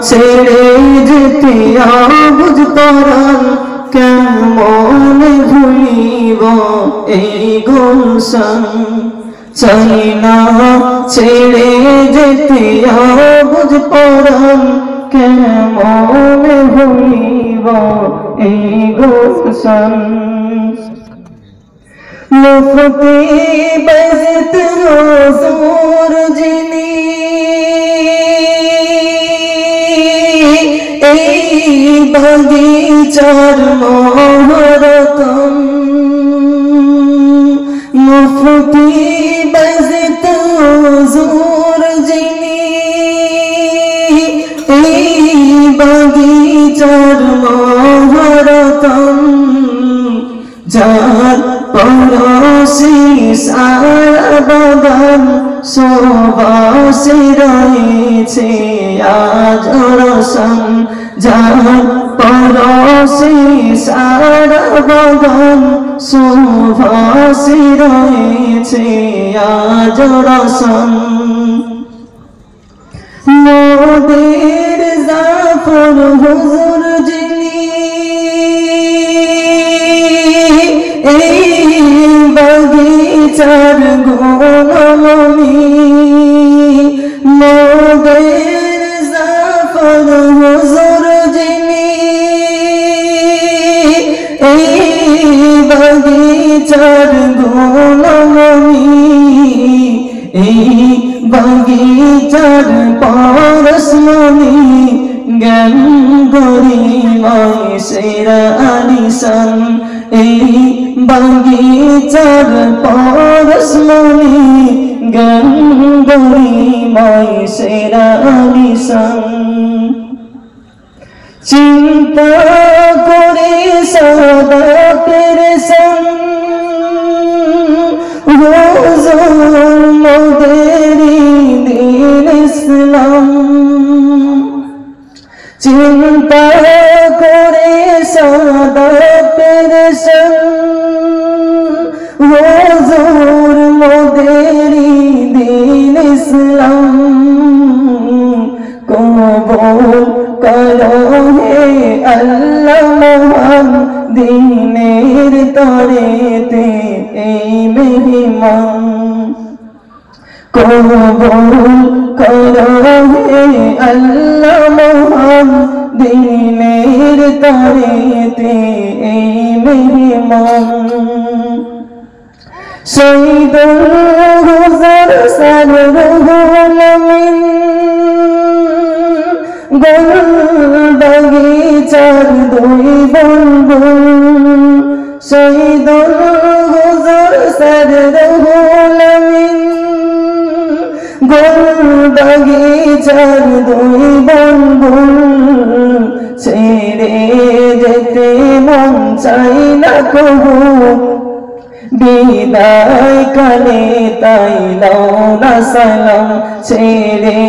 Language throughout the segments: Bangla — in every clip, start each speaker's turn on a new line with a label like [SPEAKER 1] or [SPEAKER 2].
[SPEAKER 1] ছেড়ে যেতে বুঝ পরাণ কেমন ভুলিব এই গুলশান চাই না ছেড়ে যেতে বুঝ পরাণ কেমন ভুলিব এই গুলশান মুফতি বাজত হুজুর যিনি বাগিচার মহরতন মুফতি বাজত হুজুর যিনি বাগিচার মহরতন যার পরশি সারা বাগান সুবাসে রয়েছে আজ রোশন যার পরশি সারা বাগান সুবাসে রয়েছে আজ রোশন মোদের জাফর হুজুর যিনি বাগিচার গুণমণি মোদের জাফর হুজুর যিনি বাগিচার গুণমণি বাগিচার পরশমণি জ্ঞান গরিমায় সেরা আলিশান বাগিচার পরশমণি জ্ঞান গরিমায় সেরা আলিশান চিন্তা করে সদা পেরেশান হুজুর মোদেরি দ্বীন ইসলাম চিন্তা করে সদা পেরেশান হুজুর মোদেরি দ্বীন ইসলাম কবুল করো হে আল্লাহ মহান দ্বীনের তরেতে এই মেহমান কবুল করো হে আল্লাহ মহান দ্বীনের তরেতে এই মেহমান শহীদুল হুজুর সারুল আমিন গুল বাগিচার দুই বুলবুল শহীদুল হুজুর সারুল আমিন গুল বাগিচার দুই বুলবুল ছেড়ে যেতে মন চাই না কবু বিদায় কালে তাই লও না সালাম ছেড়ে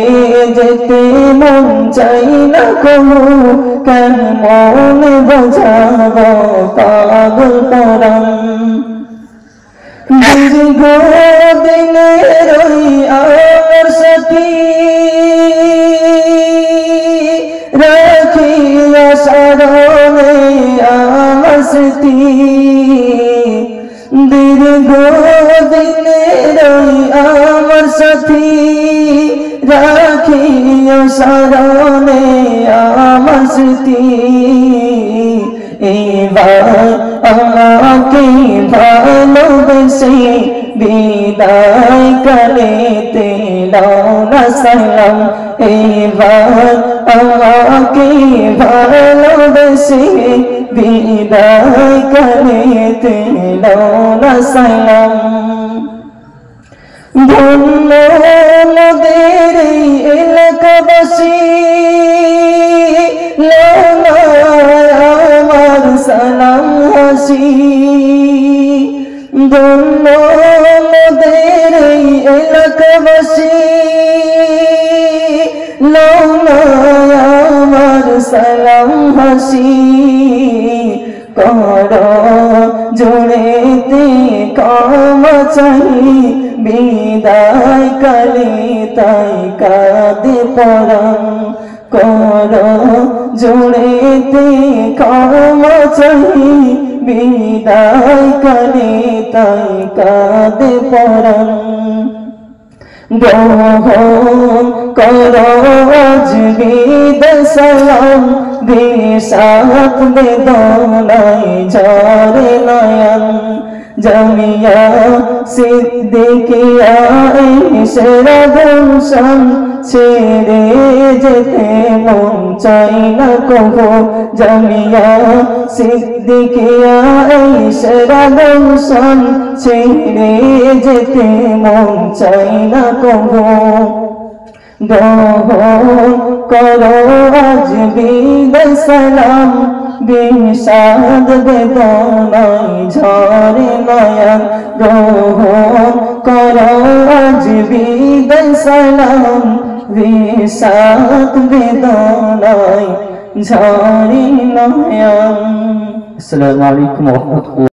[SPEAKER 1] যেতে মন চাই না কবু কেন মন বোঝাব পাগল পরাণ দীর্ঘ দিনের ওই আমার সাথী রাখিয়া স্মরণে আমার স্মৃতি দীর্ঘ দিনের ওই আমার সাথী রাখিয়া স্মরণে আমার স্মৃতি এবার আমাকে ভালোবেসে বিদায় কালেতে দাও না সালাম এবার আমাকে ভালোবেসে বিদায় কালেতে দাও না সালাম ধন্য মোদের এলাকাবাসী আমার সালাম হাসি ধন্য মোদের এলাকাবাসী আমার সালাম হাসি কর জোড়েতে ক্ষমা চাই বিদায় কালে তাই কাঁদে পরাণ করো জোড়েতে ক্ষমা চাহি বিদায় কালে তাই কাঁদে পরাণ গ্রহণ করো আজ বিদায় সালাম বিষাদ বেদনায় ঝরে নয়ন জামিয়া সিদ্দিকিয়া ইশরা গুলশান ছেড়ে যেতে মন চাই না কবু জামিয়া সিদ্দিকিয়া ইশরা গুলশান ছেড়ে যেতে মন চাই না কবু গ্রহণ করো আজ বিদায় সালাম বিষাদ বেদনায় ঝরে নয়ন গ্রহণ করো আজ বিদায় সালাম বিষাদ বেদনায় ঝরে নয়ন। আসসালামু আলাইকুম ওয়া রাহমাতুল্লাহ।